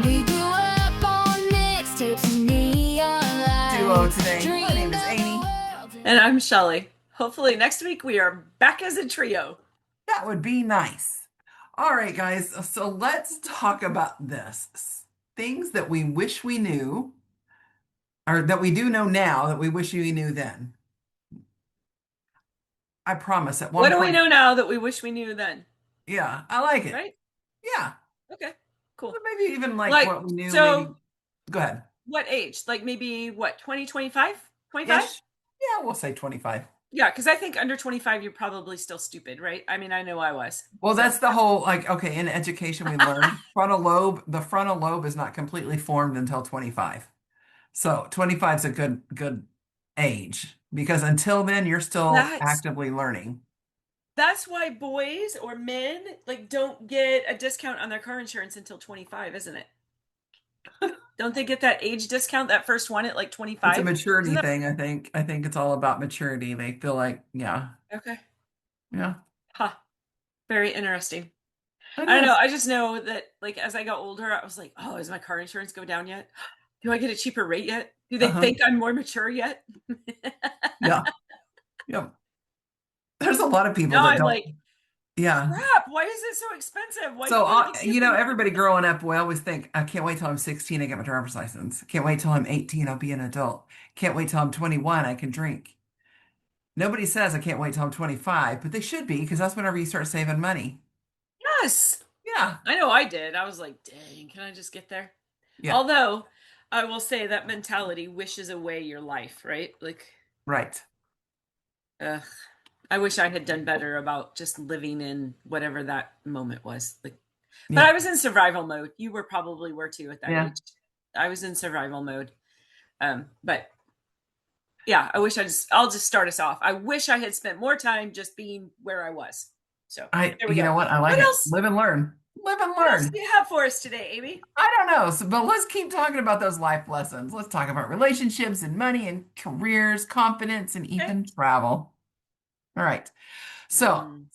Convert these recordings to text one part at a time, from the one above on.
We grew up on mixtapes and neon Duo lights. today. My name Dreamed is of Amy. a world. And I'm Shelley. Hopefully, next week we are back as a trio. That would be nice. All right, guys. So let's talk about this. Things that we wish we knew, or that we do know now that we wish we knew then. I promise at What one do we point, know now that we wish we knew then? yeah, I like it. Right? Yeah. Okay, Or cool. maybe even like Like, what we knew, maybe. so Go ahead. what age? Like maybe what, 20, 25? 25? Ish. Yeah, we'll say 25. Yeah, because I think under 25, you're probably still stupid, right? I mean, I know I was. Well, So, that's the whole, like, okay, in education we learn the frontal lobe is not completely formed until 25. So 25 is a good age because until then you're still that's actively learning. that's why boys or men like don't get a discount on their car insurance until 25, isn't it? Don't they get that age discount, that first one at like It's a 25? Isn't maturity that thing, I think. I think it's all about maturity. They feel like, yeah, okay? yeah, Huh. Very interesting. it I don't know. is. I just know that like as I got older, I was like, oh, is my car insurance go down yet? Do I get a cheaper rate yet? Do they Uh-huh. think I'm more mature yet? Yeah, yeah. There's a lot of people Now that I'm don't. like, Yeah. crap, why is it so expensive? Why do So, you got to keep giving me everybody growing up, we always think, I can't wait till I'm 16, I get my driver's license. Can't wait till I'm 18, I'll be an adult. Can't wait till I'm 21, I can drink. Nobody says I can't wait till I'm 25, but they should be because that's whenever you start saving money. yes. Yeah. I know I did. I was like, dang, can I just get there? Yeah. Although I will say that mentality wishes away your life, right? Like, Right. ugh, I wish I had done better about just living in whatever that moment was. Like, but I Yeah. was in survival mode. You probably were too at that Yeah. age. I was in survival mode. But yeah, I'll just start us off. I wish I had spent more time just being where I was. So there we You go. know what? I like What it. else? Live and learn. Live and What else learn. do you have for us today, Amy? I don't know. But let's keep talking about those life lessons. Let's talk about relationships and money and careers, confidence, and Okay. even travel. All right. So Mm,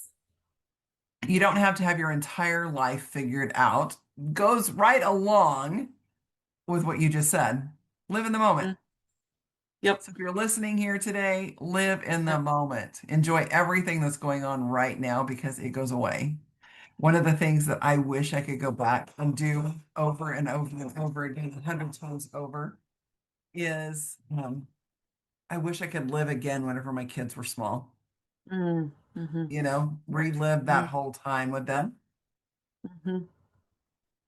you don't have to have your entire life figured out. Goes right along with what you just said. Live in the moment. mm, yep. So if you're listening here today, live in the Yep. moment. Enjoy everything that's going on right now because it goes away. One of the things that I wish I could go back and do over and over and over again, 100 times over, is I wish I could live again whenever my kids were small. Mm, hmm Relive that hmm whole time with them. hmm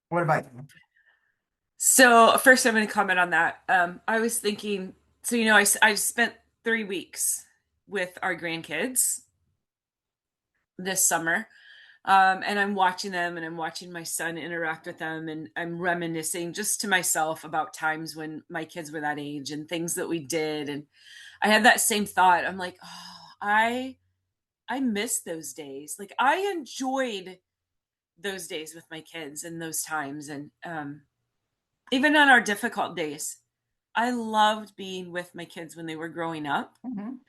What about you? So first, I'm going to comment on that. I was thinking, so I spent 3 weeks with our grandkids this summer. And I'm watching them and I'm watching my son interact with them and I'm reminiscing just to myself about times when my kids were that age and things that we did. And I had that same thought. I'm like, oh, I miss those days. Like I enjoyed those days with my kids and those times. And even on our difficult days, I loved being with my kids when they were growing up. Mhm.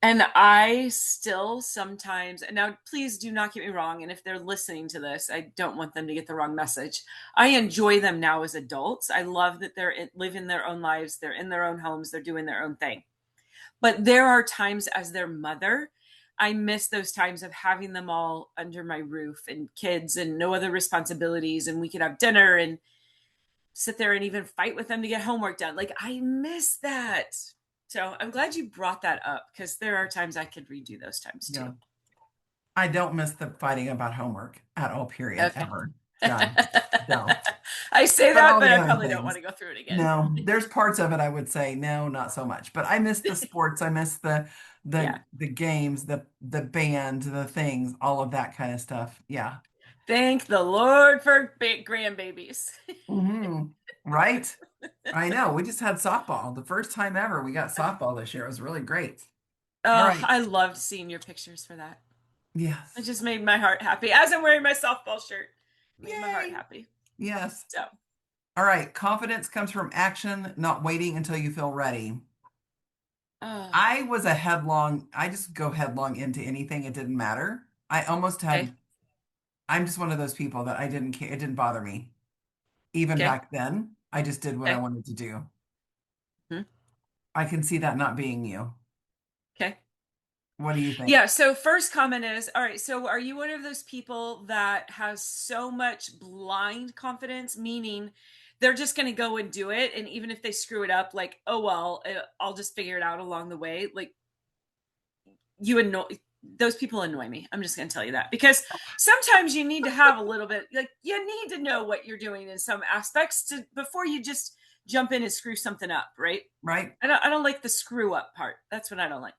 And I still sometimes, now please do not get me wrong. And if they're listening to this, I don't want them to get the wrong message. I enjoy them now as adults. I love that living their own lives. They're in their own homes. They're doing their own thing. But there are times as their mother, I miss those times of having them all under my roof and kids and no other responsibilities. And we could have dinner and sit there and even fight with them to get homework done. Like I miss that. So I'm glad you brought that up because there are times I could redo those times Yeah. too. I don't miss the fighting about homework at all, period, Okay. ever. Done. Don't. I say But that, all but the I other probably don't want things. to go through it again. No, there's parts of it I would say no, not so much. But I miss the sports. I miss Yeah. the games, the band, the things, all of that kind of stuff. Yeah. Thank the Lord for big grandbabies. Hmm. Right? I know. We just had softball. The first time ever we got softball this year. It was really great. All Oh, right. I loved seeing your pictures for that. It Yes. just made my heart happy. As I'm wearing my softball shirt, made my heart Yay. happy. Yes. So, All right. Confidence comes from action, not waiting until you feel ready. oh, I just go headlong into anything. It didn't matter. okay. I'm just one of those people that I didn't care. It didn't bother me. even Okay. back then, I just did what I Okay. wanted to do. Hmm. I can see that not being you. Okay. What do you think? Yeah. So first comment is, all right. So are you one of those people that has so much blind confidence, meaning they're just going to go and do it, and even if they screw it up, like, oh well, I'll just figure it out along the way. Like you annoy those people annoy me. I'm just going to tell you that because sometimes you need to have a little bit, like you need to know what you're doing in some aspects to before you just jump in and screw something up, right? Right? I don't like the screw up part. That's what I don't like.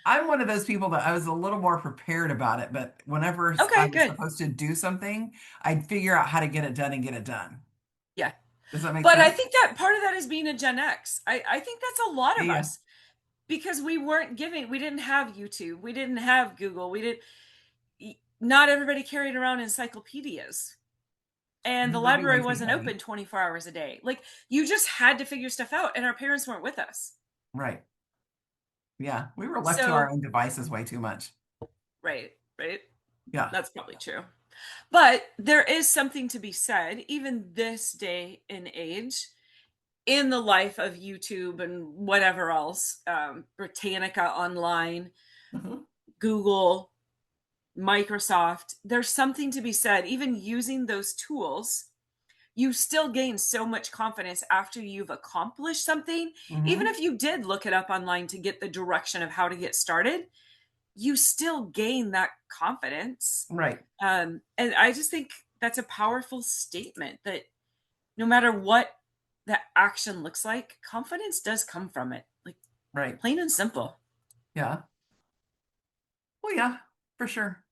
I'm one of those people that I was a little more prepared about it, but whenever I Okay, was good. supposed to do something, I'd figure out how to get it done and get it done. Yeah. Does that make But I sense? think that part of that is being a Gen X. I think that's a lot Yeah, of yeah. us because we didn't have YouTube, we didn't have Google, not everybody carried around encyclopedias. And the That'd be library way too wasn't heavy. open 24 hours a day. Like you just had to figure stuff out, and our parents weren't with us. Right. Yeah. We were left to our So, own devices way too much. right, right. Yeah. That's probably true. But there is something to be said, even this day and age, in the life of YouTube and whatever else, Britannica Online, Mhm. Google, Microsoft, there's something to be said. Even using those tools, you still gain so much confidence after you've accomplished something. Even Mhm. if you did look it up online to get the direction of how to get started, you still gain that confidence. Right. And I just think that's a powerful statement that no matter what that action looks like, confidence does come from it. Like Right. plain and simple. Yeah. Well, yeah, for sure.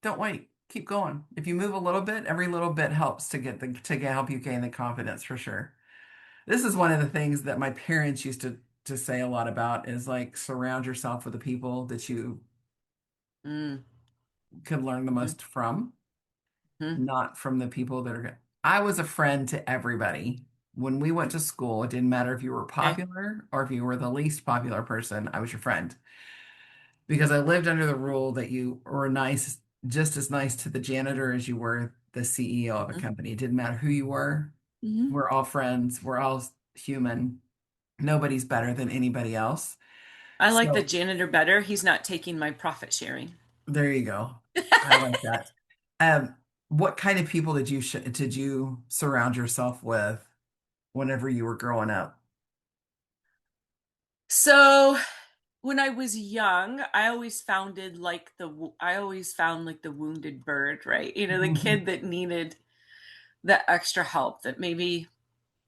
Don't wait. Keep going. If you move a little bit, every little bit helps help you gain the confidence for sure. This is one of the things that my parents used to say a lot about is like surround yourself with the people that you Mm, could learn the mm, most from, mm. not from the people that are good. I was a friend to everybody. When we went to school, it didn't matter if you were Okay. popular or if you were the least popular person, I was your friend. Because I lived under the rule that you were nice, just as nice to the janitor as you were the CEO of a Mm, company. It didn't matter who you were. mhm. We're all friends. We're all human. Nobody's better than anybody else. I like the So janitor better. He's not taking my profit sharing. there you go. I like that. Um, what kind of people did you surround yourself with whenever you were growing up? So when I was young, I always found like the wounded bird, right? You know, the kid that needed the extra help that maybe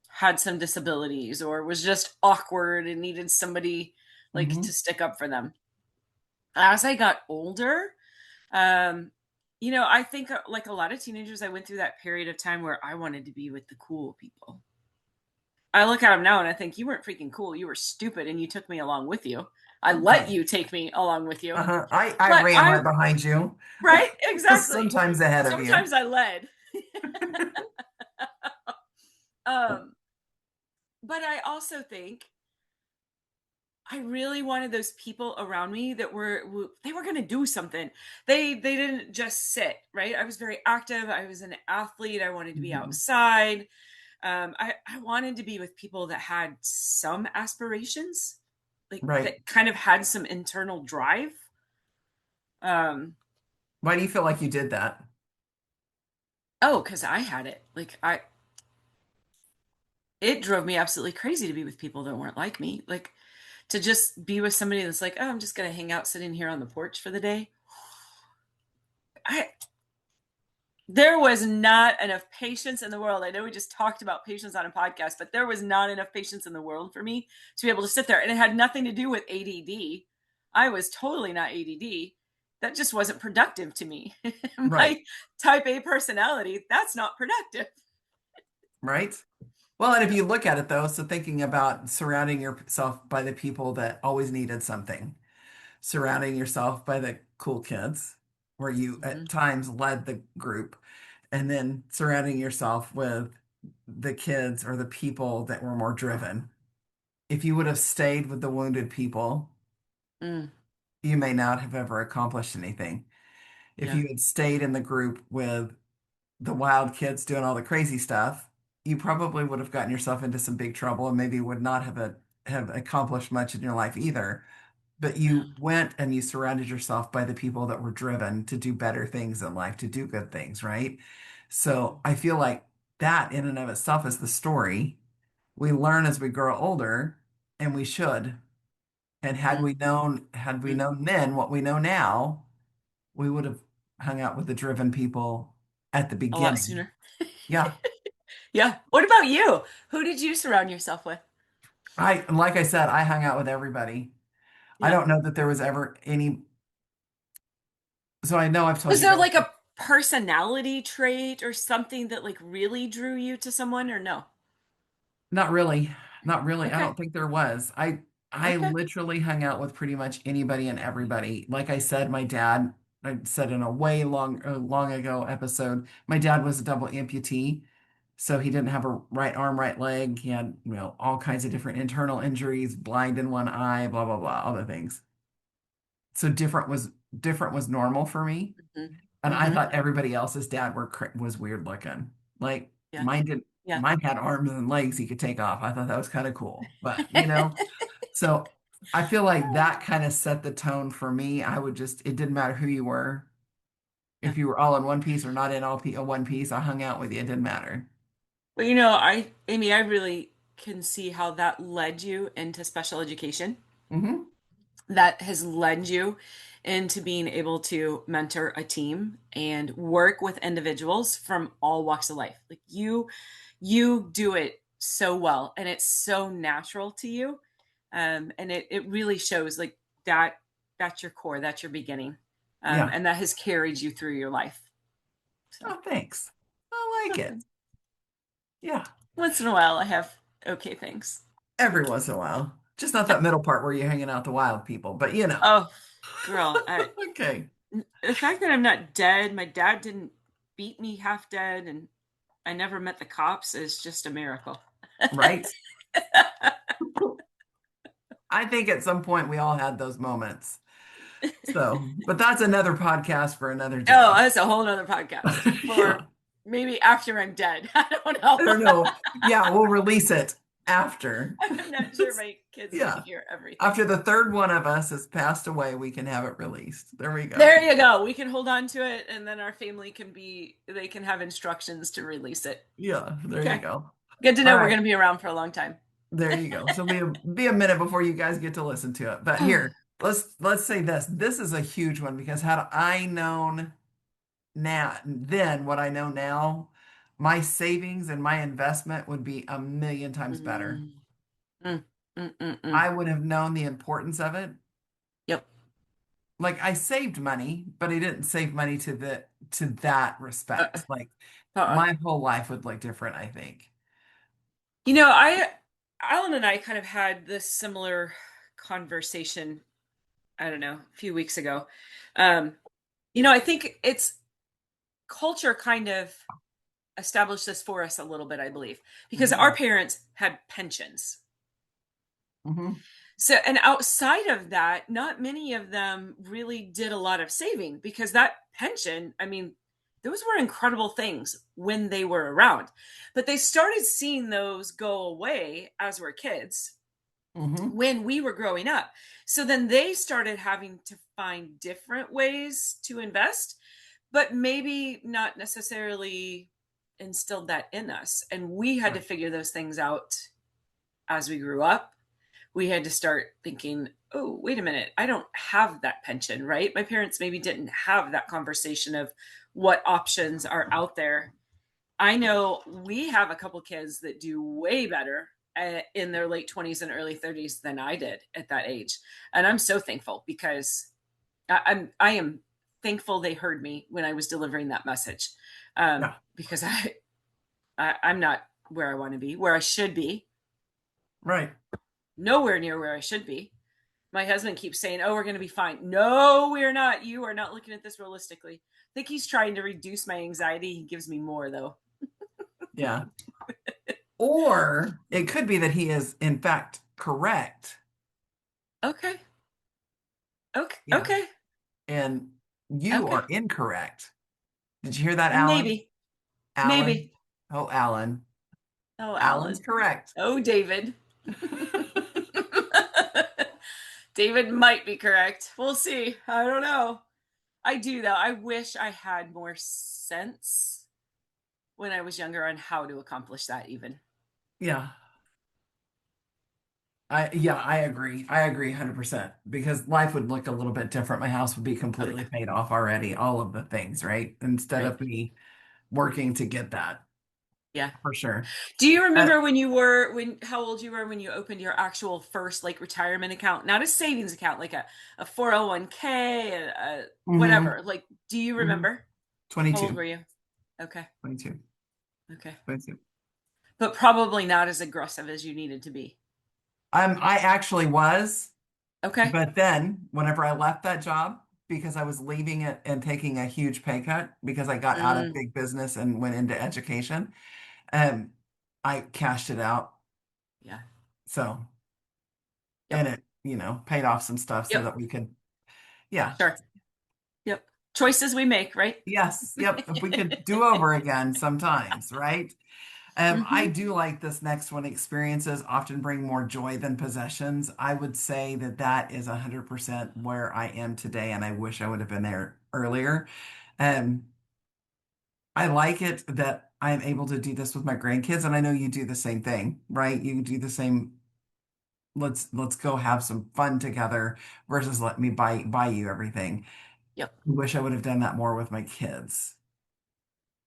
had some disabilities or was just awkward and needed somebody like to Hmm. stick up for them. As I got older, um, I think like a lot of teenagers, I went through that period of time where I wanted to be with the cool people. I look at them now and I think you weren't freaking cool. You were stupid and you took me along with you. I let Sometimes. you take me along with you. Uh-huh. I But ran right behind you, right? Exactly. sometimes ahead of you. Sometimes I led. um, but I also think I really wanted those people around me that they were going to do something. They didn't just sit, right? I was very active. I was an athlete. I wanted to be Mhm. outside. I wanted to be with people that had some aspirations, like Right. that kind of had some internal drive. Um, Why do you feel like you did that? oh, because I had it. It drove me absolutely crazy to be with people that weren't like me. Like to just be with somebody that's like, oh, I'm just gonna hang out sitting here on the porch for the day. I There was not enough patience in the world. I know we just talked about patience on a podcast, but there was not enough patience in the world for me to be able to sit there. And it had nothing to do with ADD. I was totally not ADD. That just wasn't productive to me. Right. My type A personality, that's not productive. Right. Well, and if you look at it though, so thinking about surrounding yourself by the people that always needed something, surrounding yourself by the cool kids, where you Mm-hmm. at times led the group, and then surrounding yourself with the kids or the people that were more driven. If you would have stayed with the wounded people, Mm, you may not have ever accomplished anything. If yeah. you had stayed in the group with the wild kids doing all the crazy stuff, you probably would have gotten yourself into some big trouble and maybe would not have accomplished much in your life either. But Yeah. you went and you surrounded yourself by the people that were driven to do better things in life, to do good things, right? So I feel like that in and of itself is the story. We learn as we grow older, and we should. And had we Mm-hmm. known then what we know now, we would have hung out with the driven people at the A lot beginning. sooner. Yeah. Yeah. What about you? Who did you surround yourself with? Like I said, I hung out with everybody. I Yeah. don't know that there was ever any. So I know I've told Was you there guys. like a personality trait or something that like really drew you to someone or no? Not really. Not really. I Okay. don't think there was. I Okay. literally hung out with pretty much anybody and everybody. Like I said, my dad, I said in a way long ago episode, my dad was a double amputee. So he didn't have a right arm, right leg. He had, all kinds of different internal injuries, blind in one eye, blah, blah, blah, other things. So different was normal for me. Hmm. And I Hmm. thought everybody else's dad was weird looking. Like Yeah. mine didn't, Yeah. mine had arms and legs he could take off. I thought that was kind of cool. But so I feel like that kind of set the tone for me. It didn't matter who you were. Yeah. If you were all in one piece or not in one piece, I hung out with you. It didn't matter. But Amy, I really can see how that led you into special education. Hmm. That has led you into being able to mentor a team and work with individuals from all walks of life. Like you do it so well and it's so natural to you. And it really shows like that that's your core, that's your beginning. Yeah. And that has carried you through your life. So Oh, thanks. I like it. nothing. Yeah. Once in a while I have okay things. Every once in a while. Just not that middle part where you're hanging out with the wild people, but Oh, girl, Okay. the fact that I'm not dead, my dad didn't beat me half dead, and I never met the cops is just a miracle. Right. I think at some point we all had those moments. So, but that's another podcast for another Oh, day. that's a whole nother podcast Yeah. for maybe after I'm dead. I don't I don't know. know. Yeah, we'll release it after. I'm not sure my kids want to Yeah. hear everything. After the third one of us has passed away, we can have it released. There we go. There you go. We can hold on to it, and then our family they can have instructions to release it. Yeah, there you Okay. go. Good to All know we're right. going to be around for a long time. There you go. So be a minute before you guys get to listen to it. But here, let's say this. This is a huge one because had I known now then what I know now, my savings and my investment would be a million times better. Mm, mm, mm, mm, mm. I would have known the importance of it. Yep. Like I saved money, but I didn't save money to that Uh, respect. Like uh, my whole life would look different, I think. Alan and I kind of had this similar conversation, I don't know, a few weeks ago. Um, I think it's culture kind of established this for us a little bit, I believe, because Hmm. our parents had pensions. Hmm. So, and outside of that, not many of them really did a lot of saving because that pension, I mean, those were incredible things when they were around. But they started seeing those go away as we're kids Hmm. when we were growing up. So then they started having to find different ways to invest, but maybe not necessarily instilled that in us. And we had to Right. figure those things out as we grew up. We had to start thinking, oh, wait a minute, I don't have that pension, right? My parents maybe didn't have that conversation of what options are out there. I know we have a couple kids that do way better in their late 20s and early 30s than I did at that age. And I'm so thankful because I am thankful they heard me when I was delivering that message. Yeah. Because I'm not where I want to be, where I should be, Right. nowhere near where I should be. My husband keeps saying, "Oh, we're going to be fine." No, we're not. You are not looking at this realistically. I think he's trying to reduce my anxiety. He gives me more though. Yeah. Or it could be that he is in fact correct. Okay. Okay. Yeah. Okay. And you Okay. are incorrect. Did you hear that, Alan? Maybe. Alan. Maybe. Oh, Alan. Oh, Alan's Alan. correct. Oh, David. David might be correct. We'll see. I don't know. I do, though. I wish I had more sense when I was younger on how to accomplish that, even. Yeah. I agree. I agree 100% because life would look a little bit different. My house would be Oh, completely yeah. paid off already, all of the things, right? Instead Right. of me working to get that, Yeah. for sure. Do you Uh, remember how old you were when you opened your actual first like retirement account? Not a savings account, like a 401k, mhm, whatever. Like, do you mhm. remember? How old 22, were you? Okay. 22, Okay. 22. But probably not as aggressive as you needed to be. I actually was, Okay. but then whenever I left that job, because I was leaving it and taking a huge pay cut because I got out of Mm, big business and went into education, um, I cashed it out. yeah. So, and Yep. it, paid off some stuff so Yep. that we could, yeah. Sure. Yep. Choices we make, right? Yes, yep. If we could do over again sometimes, right? I Hmm. do like this next one. Experiences often bring more joy than possessions. I would say that that is 100% where I am today, and I wish I would have been there earlier. Um, I like it that I'm able to do this with my grandkids, and I know you do the same thing, right? You do the same. Let's go have some fun together versus let me buy you everything. Yep. I wish I would have done that more with my kids.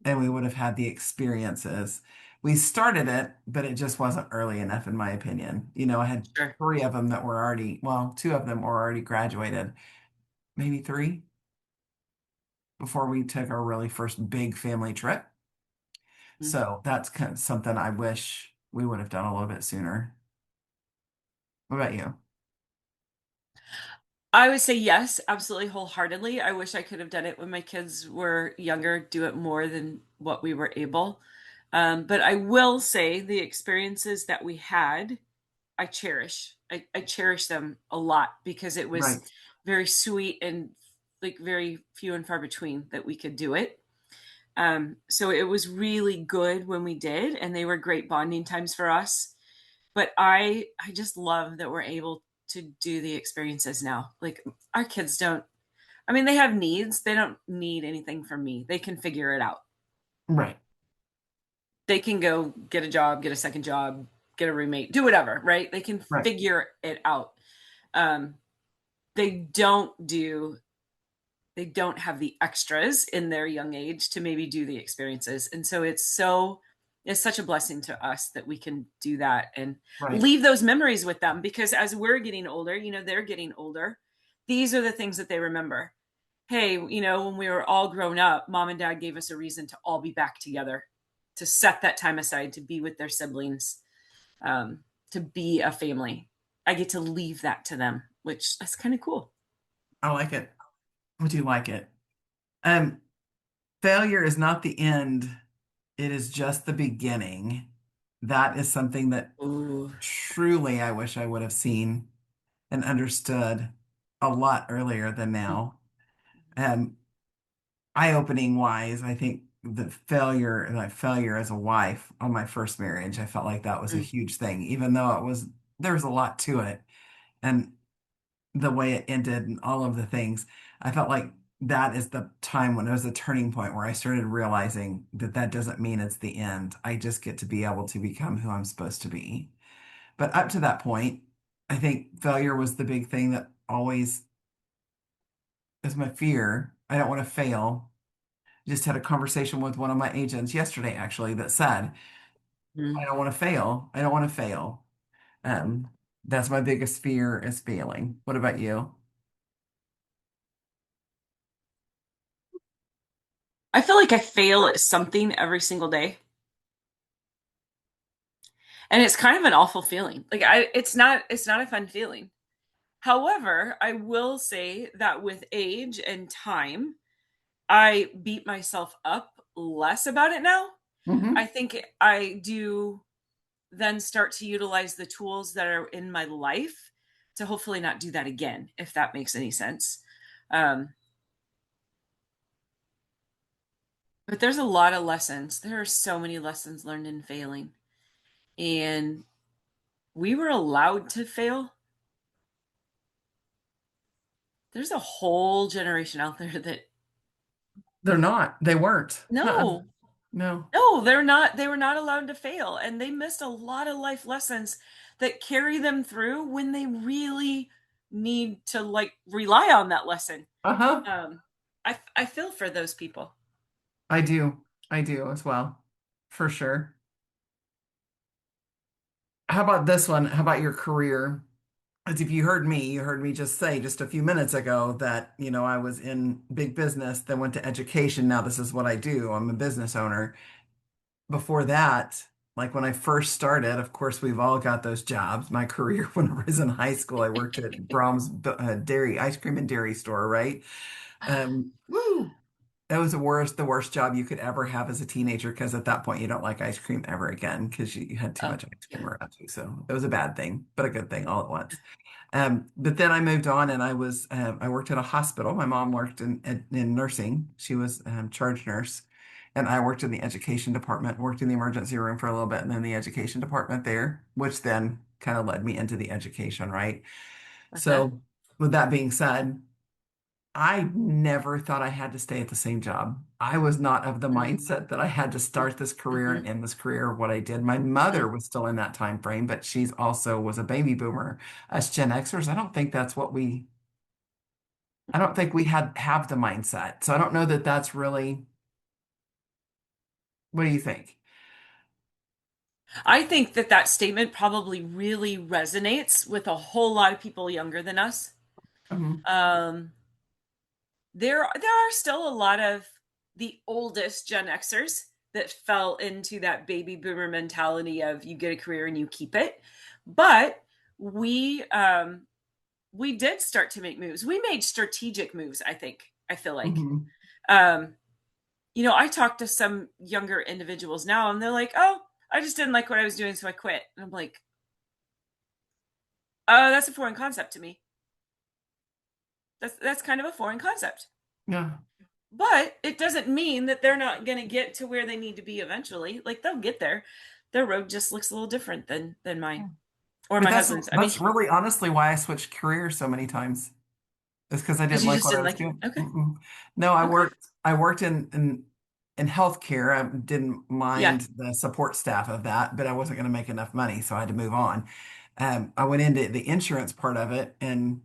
And we would have had the experiences. We started it, but it just wasn't early enough, in my opinion. I had Sure. three of them that were already, well, two of them were already graduated, maybe three before we took our really first big family trip. Mm. So that's kind of something I wish we would have done a little bit sooner. What about you? I would say yes, absolutely wholeheartedly. I wish I could have done it when my kids were younger, do it more than what we were able. But I will say the experiences that we had, I cherish. I cherish them a lot because it was Right, very sweet and like very few and far between that we could do it. So it was really good when we did, and they were great bonding times for us. But I just love that we're able to do the experiences now. Like our kids don't. I mean, they have needs. They don't need anything from me. They can figure it out. right, They can go get a job, get a second job, get a roommate, do whatever. Right? They can right, figure it out. Um, they don't do they don't have the extras in their young age to maybe do the experiences. And so it's such a blessing to us that we can do that and right. leave those memories with them because as we're getting older, they're getting older. These are the things that they remember. Hey, when we were all grown up, mom and dad gave us a reason to all be back together, to set that time aside to be with their siblings, to be a family. I get to leave that to them, which that's kind of cool. I like it. I do like it. Um, Failure is not the end. It is just the beginning. That is something that Ooh. truly I wish I would have seen and understood a lot earlier than now. Um, Eye-opening wise, I think the failure as a wife on my first marriage, I felt like that was a Mm. huge thing, even though there was a lot to it. And the way it ended and all of the things, I felt like that is the time when it was a turning point where I started realizing that that doesn't mean it's the end. I just get to be able to become who I'm supposed to be. But up to that point, I think failure was the big thing that always is my fear. I don't want to fail. Just had a conversation with one of my agents yesterday, actually, that said, I Mm. don't want to fail. I don't want to fail. Um, that's my biggest fear is failing. What about you? I feel like I fail at something every single day. And it's kind of an awful feeling. Like it's not a fun feeling. However, I will say that with age and time, I beat myself up less about it now. I Hmm. think I do then start to utilize the tools that are in my life to hopefully not do that again, if that makes any sense. Um, But there's a lot of lessons. There are so many lessons learned in failing. And we were allowed to fail. There's a whole generation out there that They're not. They weren't. no, No. no, they're not. They were not allowed to fail. And they missed a lot of life lessons that carry them through when they really need to like rely on that lesson. Uh-huh. Um, I feel for those people. I do. I do as well. For sure. How about this one? How about your career? As if you heard me just say just a few minutes ago that, I was in big business, then went to education. Now this is what I do. I'm a business owner. Before that, like when I first started, of course, we've all got those jobs. My career when I was in high school, I worked at Brahms Dairy, ice cream and dairy store, right? Woo! That was the worst job you could ever have as a teenager because at that point you don't like ice cream ever again because you had too Oh, much ice cream yeah. around you. So it was a bad thing, but a good thing all at once. But then I moved on and I worked at a hospital. My mom worked in nursing. She was charge nurse. And I worked in the education department, worked in the emergency room for a little bit, and then the education department there, which then kind of led me into the education, right? Okay. So, with that being said, I never thought I had to stay at the same job. I was not of the mindset that I had to start this career Mm-hmm. and end this career of what I did. My mother was still in that time frame, but she's also was a baby boomer. Us Gen Xers, I don't think we had have the mindset. So I don't know that that's really, what do you think? I think that that statement probably really resonates with a whole lot of people younger than us. Mhm, Um, there are still a lot of the oldest Gen Xers that fell into that baby boomer mentality of you get a career and you keep it. But we we did start to make moves. We made strategic moves, I think. I feel like. mhm. Um, I talk to some younger individuals now and they're like, "Oh, I just didn't like what I was doing, so I quit." And I'm like, that's a foreign concept to me. That's kind of a foreign concept. Yeah. But it doesn't mean that they're not going to get to where they need to be eventually. Like they'll get there. Their road just looks a little different than mine or But my that's husband's. I mean, that's really honestly why I switched careers so many times. It's because I because didn't you like just what I didn't was like it. doing. Okay. Mm-mm. No, Okay. I worked in healthcare. I didn't Yeah. mind the support staff of that, but I wasn't going to make enough money, so I had to move on. I went into the insurance part of it, and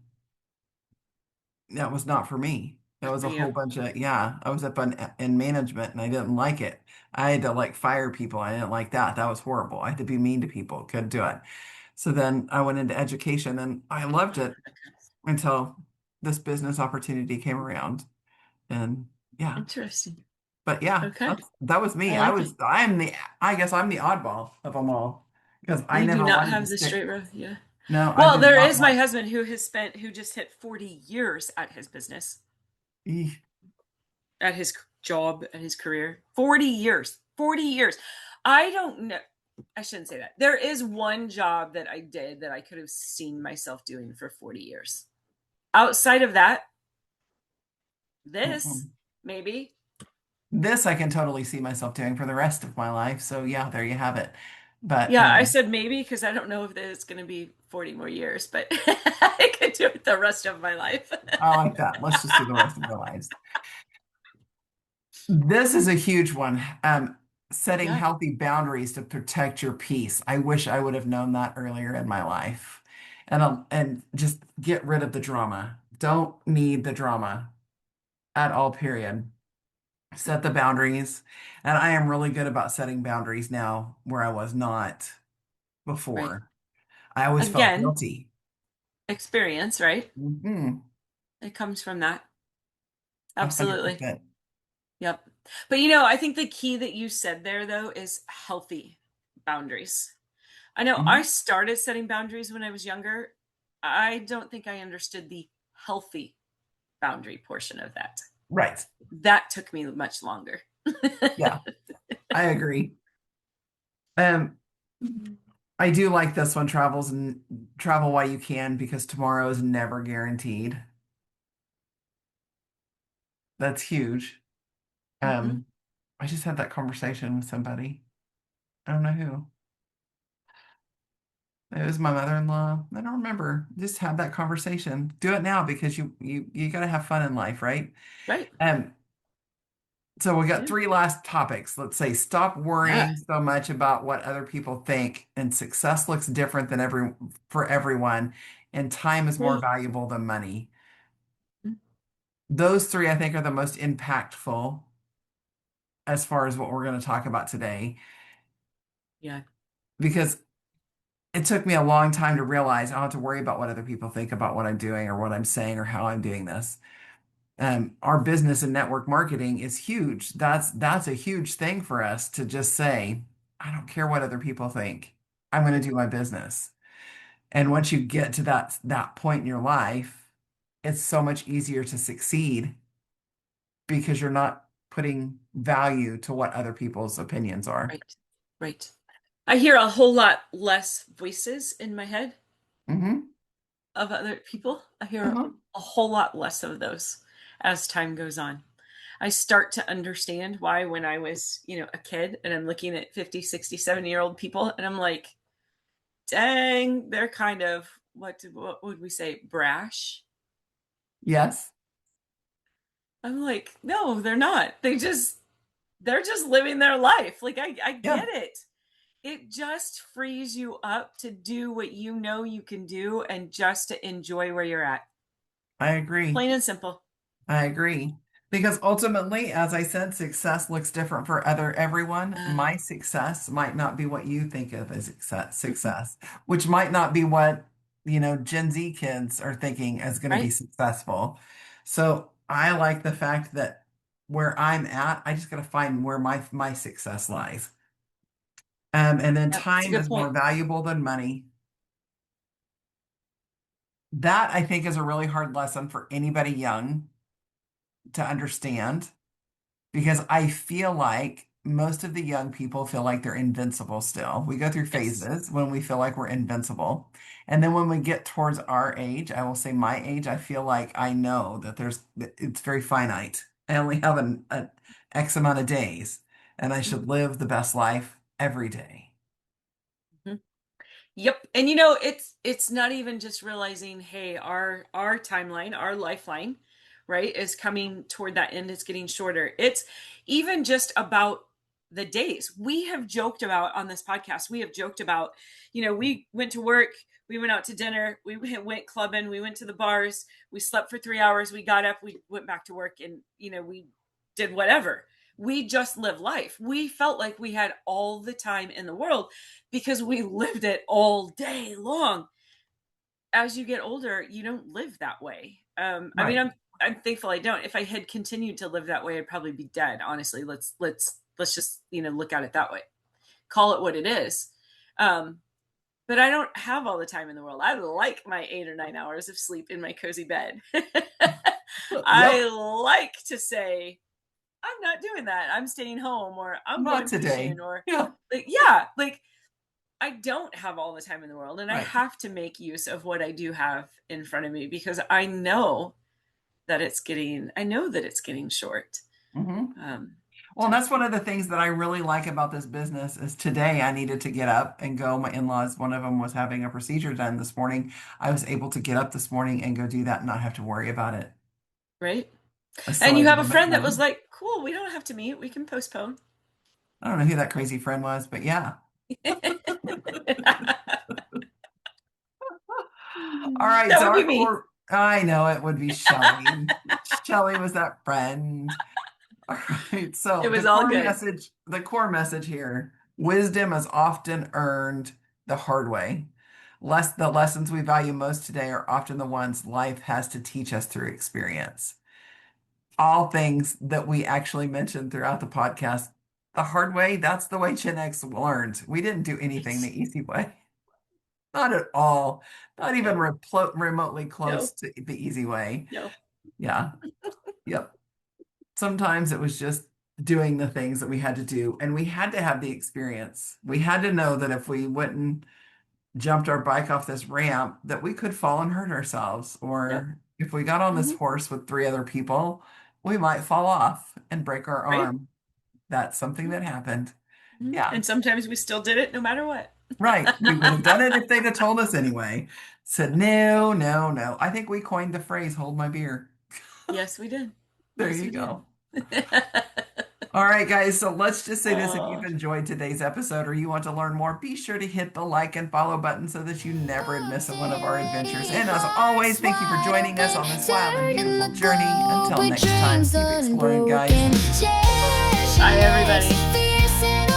that was not for me. That Not was for a whole you. bunch of, yeah, I was up in management and I didn't like it. I had to like fire people. I didn't like that. That was horrible. I had to be mean to people. Couldn't do it. So then I went into education and I loved it until this business opportunity came around. And yeah, Interesting. but yeah, Okay. that was I me. like it. I guess I'm the oddball of them all because I You do never not wanted to have the stick. straight road. Yeah. No, I Well, did there not is my want. husband who just hit 40 years at his business, Eeh. at his job, at his career. 40 years. 40 years. I don't know. I shouldn't say that. There is one job that I did that I could have seen myself doing for 40 years. Outside of that, this, Mm-mm. maybe. This I can totally see myself doing for the rest of my life. So yeah, there you have it. But Yeah, I said maybe because I don't know if it's going to be 40 more years, but I could do it the rest of my life. I like that. Let's just do the rest of our lives. This is a huge one. Setting Yeah, healthy boundaries to protect your peace. I wish I would have known that earlier in my life. And just get rid of the drama. Don't need the drama at all, period. Set the boundaries. And I am really good about setting boundaries now where I was not right. before. I always felt Again, guilty. experience, right? Mhm. It comes from that. Absolutely. 100%. Yep. But I think the key that you said there though is healthy boundaries. I know I Mhm. started setting boundaries when I was younger. I don't think I understood the healthy boundary portion of that. Right. That took me much longer. Yeah, I agree. Um, I do like this one, travel while you can because tomorrow is never guaranteed. That's huge. Hmm. Um, I just had that conversation with somebody. I don't know who. It was my mother-in-law. I don't remember. Just had that conversation. Do it now because you got to have fun in life, right? Right. Um, so we got Yeah. three last topics. Let's say stop Yeah. worrying so much about what other people think, and success looks different than every for everyone, and time is more Right. valuable than money. Those three, I think, are the most impactful as far as what we're going to talk about today, Yeah. because it took me a long time to realize I don't have to worry about what other people think about what I'm doing or what I'm saying or how I'm doing this. Our business and network marketing is huge. That's a huge thing for us to just say, I don't care what other people think. I'm going to do my business. And once you get to that point in your life, it's so much easier to succeed because you're not putting value to what other people's opinions are. Right. Right. I hear a whole lot less voices in my head Hmm. of other people. I hear Uh-huh. a whole lot less of those as time goes on. I start to understand why when I was, a kid and I'm looking at 50, 60, 70-year-old people and I'm like, dang, they're kind of what would we say, brash. Yes. I'm like, no, they're not. They're just living their life. Like I Yeah, get it. It just frees you up to do what you know you can do and just to enjoy where you're at. I agree. Plain and simple. I agree. Because ultimately, as I said, success looks different for everyone. Uh, My success might not be what you think of as success, which might not be what, Gen Z kids are thinking is going to be right? successful. So I like the fact that where I'm at, I just got to find where my success lies. And then Yep, it's a time good is more point. valuable than money. That I think is a really hard lesson for anybody young to understand because I feel like most of the young people feel like they're invincible still. We go through Yes. phases when we feel like we're invincible. And then when we get towards our age, I will say my age, I feel like I know that it's very finite. I only have an X amount of days and I should live the best life every day. Mhm. Yep. And it's not even just realizing, hey, our timeline, our lifeline, right, is coming toward that end. It's getting shorter. It's even just about the days. We have joked about on this podcast. We have joked about, we went to work, we went out to dinner, we went clubbing, we went to the bars, we slept for 3 hours, we got up, we went back to work, and we did whatever. We just lived life. We felt like we had all the time in the world because we lived it all day long. As you get older, you don't live that way. I mean, Right. I'm thankful I don't. If I had continued to live that way, I'd probably be dead. Honestly, let's just look at it that way. Call it what it is. Um, but I don't have all the time in the world. I like my 8 or 9 hours of sleep in my cozy bed. I Yep. like to say, I'm not doing that. I'm staying home, or I'm Not going today. fishing, or Yeah. like I don't have all the time in the world, and I Right. have to make use of what I do have in front of me because I know I know that it's getting short. Hmm. Um, Well, and so that's one of the things that I really like about this business is today I needed to get up and go. My in-laws, one of them was having a procedure done this morning. I was able to get up this morning and go do that and not have to worry about it. right. So And I you was have a able to friend that was go. like, "Cool, we don't have to meet. We can postpone." I don't know who that crazy friend was, but yeah. All right, That so would be our me. core, I know it would be Shelley. Shelley was that friend. All right, It so was all good. the core message here, wisdom is often earned the hard way. The lessons we value most today are often the ones life has to teach us through experience. All things that we actually mentioned throughout the podcast, the hard way, that's the way Gen X learned. We didn't do anything Right. the easy way. Not at all. Not even No, remotely no, close to the easy way. no. Yeah. Yep. Sometimes it was just doing the things that we had to do, and we had to have the experience. We had to know that if we went and jumped our bike off this ramp, that we could fall and hurt ourselves, Yep. or if we got on this Hmm. horse with three other people, we might fall off and break our Right. arm. That's something that happened. Yeah. And sometimes we still did it no matter what. Right. We would have done it if they'd have told us anyway. Said, no, no, no. I think we coined the phrase, hold my beer. Yes, we did. There Yes, you we go. did. All right, guys. So let's just say this. If you've Oh. enjoyed today's episode or you want to learn more, be sure to hit the like and follow button so that you never miss one of our adventures. And as always, thank you for joining us on this wild and beautiful journey. Until next time, keep exploring, guys. Bye, everybody.